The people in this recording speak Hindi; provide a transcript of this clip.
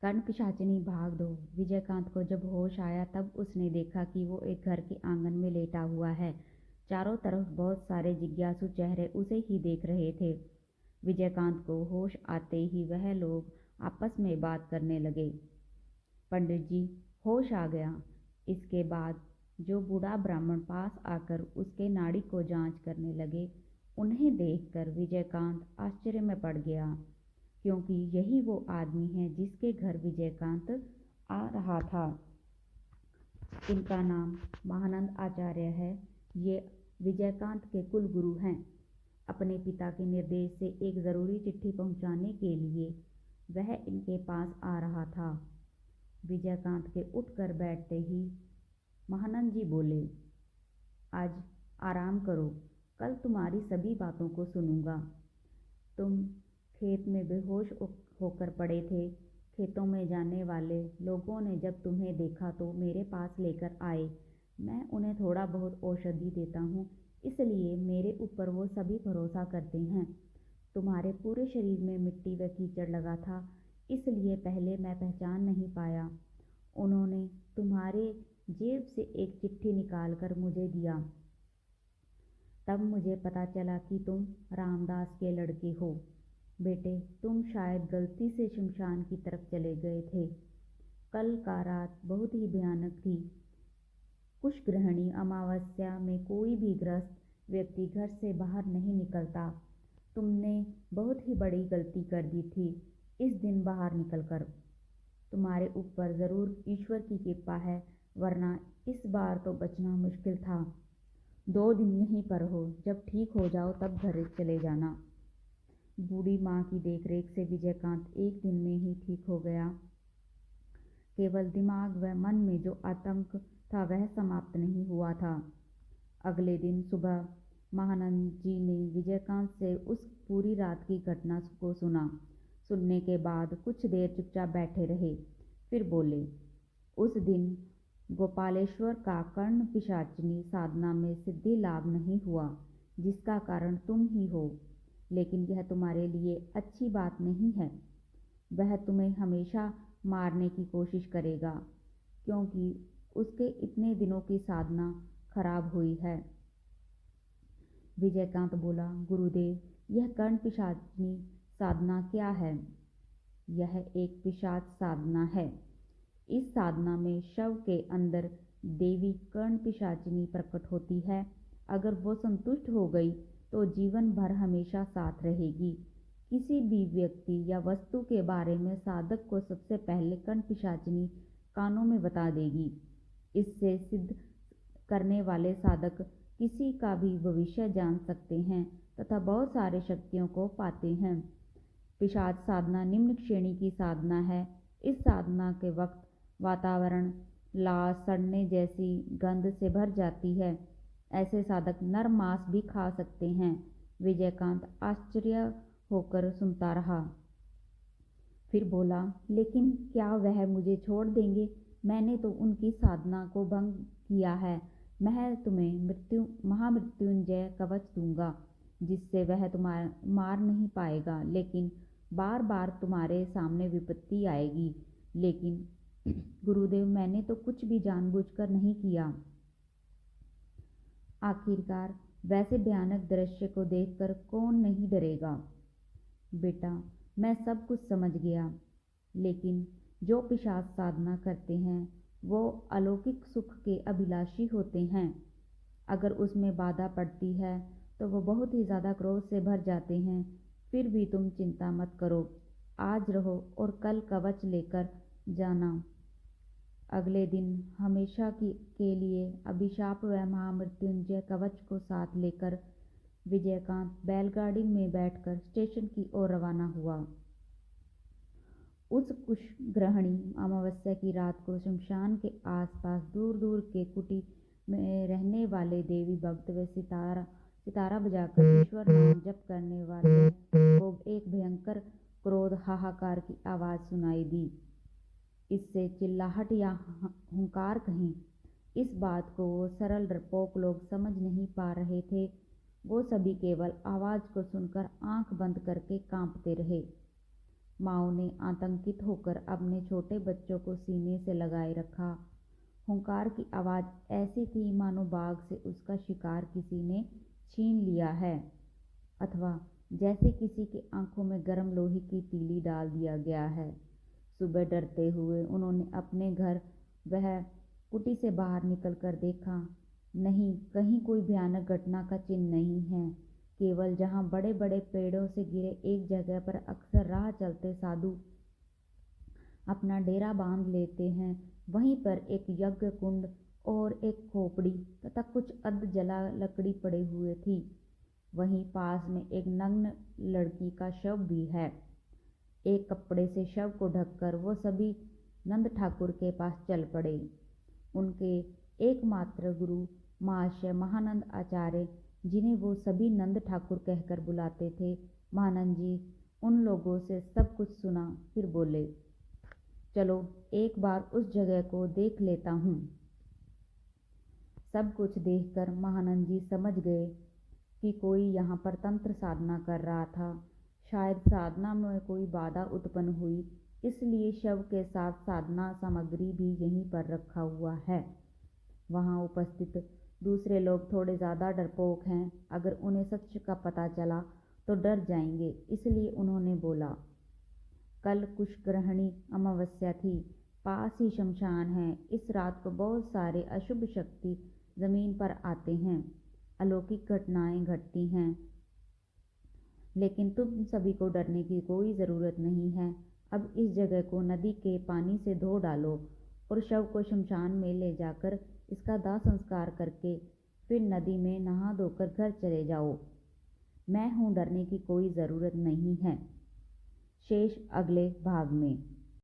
कर्ण पिशाचिनी भाग दो। विजयकांत को जब होश आया तब उसने देखा कि वो एक घर के आंगन में लेटा हुआ है। चारों तरफ बहुत सारे जिज्ञासु चेहरे उसे ही देख रहे थे। विजयकांत को होश आते ही वह लोग आपस में बात करने लगे। पंडित जी, होश आ गया। इसके बाद जो बूढ़ा ब्राह्मण पास आकर उसके नाड़ी को जांच करने लगे, उन्हें देखकर विजयकांत आश्चर्य में पड़ गया, क्योंकि यही वो आदमी है जिसके घर विजयकांत आ रहा था। इनका नाम महानंद आचार्य है। ये विजयकांत के कुल गुरु हैं। अपने पिता के निर्देश से एक ज़रूरी चिट्ठी पहुंचाने के लिए वह इनके पास आ रहा था। विजयकांत के उठकर बैठते ही महानंद जी बोले, आज आराम करो, कल तुम्हारी सभी बातों को सुनूंगा। तुम खेत में बेहोश होकर पड़े थे। खेतों में जाने वाले लोगों ने जब तुम्हें देखा तो मेरे पास लेकर आए। मैं उन्हें थोड़ा बहुत औषधि देता हूँ, इसलिए मेरे ऊपर वो सभी भरोसा करते हैं। तुम्हारे पूरे शरीर में मिट्टी व कीचड़ लगा था, इसलिए पहले मैं पहचान नहीं पाया। उन्होंने तुम्हारे जेब से एक चिट्ठी निकाल कर मुझे दिया। तब मुझे पता चला कि तुम रामदास के लड़के हो। बेटे, तुम शायद गलती से शमशान की तरफ चले गए थे। कल का रात बहुत ही भयानक थी। कुशग्रहणी अमावस्या में कोई भी गृहस्थ व्यक्ति घर से बाहर नहीं निकलता। तुमने बहुत ही बड़ी गलती कर दी थी इस दिन बाहर निकलकर। तुम्हारे ऊपर ज़रूर ईश्वर की कृपा है, वरना इस बार तो बचना मुश्किल था। 2 दिन यहीं पर हो, जब ठीक हो जाओ तब घर चले जाना। बूढ़ी माँ की देखरेख से विजयकांत एक दिन में ही ठीक हो गया। केवल दिमाग व मन में जो आतंक था वह समाप्त नहीं हुआ था। अगले दिन सुबह महानंद जी ने विजयकांत से उस पूरी रात की घटना को सुना। सुनने के बाद कुछ देर चुपचाप बैठे रहे, फिर बोले, उस दिन गोपालेश्वर का कर्ण पिशाचिनी साधना में सिद्धि लाभ नहीं हुआ, जिसका कारण तुम ही हो। लेकिन यह तुम्हारे लिए अच्छी बात नहीं है। वह तुम्हें हमेशा मारने की कोशिश करेगा, क्योंकि उसके इतने दिनों की साधना खराब हुई है। विजयकांत बोला, गुरुदेव, यह कर्ण पिशाचिनी साधना क्या है? यह एक पिशाच साधना है। इस साधना में शव के अंदर देवी कर्ण पिशाचिनी प्रकट होती है। अगर वो संतुष्ट हो गई तो जीवन भर हमेशा साथ रहेगी। किसी भी व्यक्ति या वस्तु के बारे में साधक को सबसे पहले कर्ण पिशाचिनी कानों में बता देगी। इससे सिद्ध करने वाले साधक किसी का भी भविष्य जान सकते हैं तथा बहुत सारे शक्तियों को पाते हैं। पिशाच साधना निम्न श्रेणी की साधना है। इस साधना के वक्त वातावरण लाश सड़ने जैसी गंध से भर जाती है। ऐसे साधक नर मांस भी खा सकते हैं। विजयकांत आश्चर्य होकर सुनता रहा। फिर बोला, लेकिन क्या वह मुझे छोड़ देंगे? मैंने तो उनकी साधना को भंग किया है। मैं तुम्हें महामृत्युंजय कवच दूंगा, जिससे वह तुम्हारा मार नहीं पाएगा, लेकिन बार बार तुम्हारे सामने विपत्ति आएगी। लेकिन गुरुदेव, मैंने तो कुछ भी जानबूझकर नहीं किया। आखिरकार वैसे भयानक दृश्य को देखकर कौन नहीं डरेगा? बेटा, मैं सब कुछ समझ गया, लेकिन जो पिशाच साधना करते हैं वो अलौकिक सुख के अभिलाषी होते हैं। अगर उसमें बाधा पड़ती है तो वो बहुत ही ज़्यादा क्रोध से भर जाते हैं। फिर भी तुम चिंता मत करो, आज रहो और कल कवच लेकर जाना। अगले दिन हमेशा के लिए अभिशाप व महामृत्युंजय कवच को साथ लेकर विजयकांत बैलगाड़ी में बैठकर स्टेशन की ओर रवाना हुआ। उस कुशग्रहणी अमावस्या की रात को शमशान के आसपास दूर दूर के कुटी में रहने वाले देवी भक्त व सितारा बजाकर ईश्वर नाम जप करने वाले को एक भयंकर क्रोध हाहाकार की आवाज़ सुनाई दी। इससे चिल्लाहट या हुंकार कहें, इस बात को वो सरल डरपोक लोग समझ नहीं पा रहे थे। वो सभी केवल आवाज़ को सुनकर आंख बंद करके कांपते रहे। माओ ने आतंकित होकर अपने छोटे बच्चों को सीने से लगाए रखा। हुंकार की आवाज़ ऐसी थी मानो बाघ से उसका शिकार किसी ने छीन लिया है, अथवा जैसे किसी की आंखों में गर्म लोहे की तीली डाल दिया गया है। सुबह डरते हुए उन्होंने अपने घर वह कुटी से बाहर निकलकर देखा। नहीं, कहीं कोई भयानक घटना का चिन्ह नहीं है। केवल जहाँ बड़े बड़े पेड़ों से घिरे एक जगह पर अक्सर राह चलते साधु अपना डेरा बांध लेते हैं, वहीं पर एक यज्ञ कुंड और एक खोपड़ी तथा कुछ अध जला लकड़ी पड़े हुए थी। वहीं पास में एक नग्न लड़की का शव भी है। एक कपड़े से शव को ढककर वो सभी नंद ठाकुर के पास चल पड़े। उनके एकमात्र गुरु महाशय महानंद आचार्य, जिन्हें वो सभी नंद ठाकुर कहकर बुलाते थे, महानंद जी उन लोगों से सब कुछ सुना, फिर बोले, चलो एक बार उस जगह को देख लेता हूँ। सब कुछ देखकर महानंद जी समझ गए कि कोई यहाँ पर तंत्र साधना कर रहा था। शायद साधना में कोई बाधा उत्पन्न हुई, इसलिए शव के साथ साधना सामग्री भी यहीं पर रखा हुआ है। वहाँ उपस्थित दूसरे लोग थोड़े ज़्यादा डरपोक हैं, अगर उन्हें सच का पता चला तो डर जाएंगे, इसलिए उन्होंने बोला, कल कुशग्रहणी अमावस्या थी, पास ही शमशान है। इस रात को बहुत सारे अशुभ शक्ति ज़मीन पर आते हैं, अलौकिक घटनाएं घटती हैं, लेकिन तुम सभी को डरने की कोई ज़रूरत नहीं है। अब इस जगह को नदी के पानी से धो डालो और शव को शमशान में ले जाकर इसका दाह संस्कार करके फिर नदी में नहा धोकर घर चले जाओ। मैं हूँ, डरने की कोई ज़रूरत नहीं है। शेष अगले भाग में।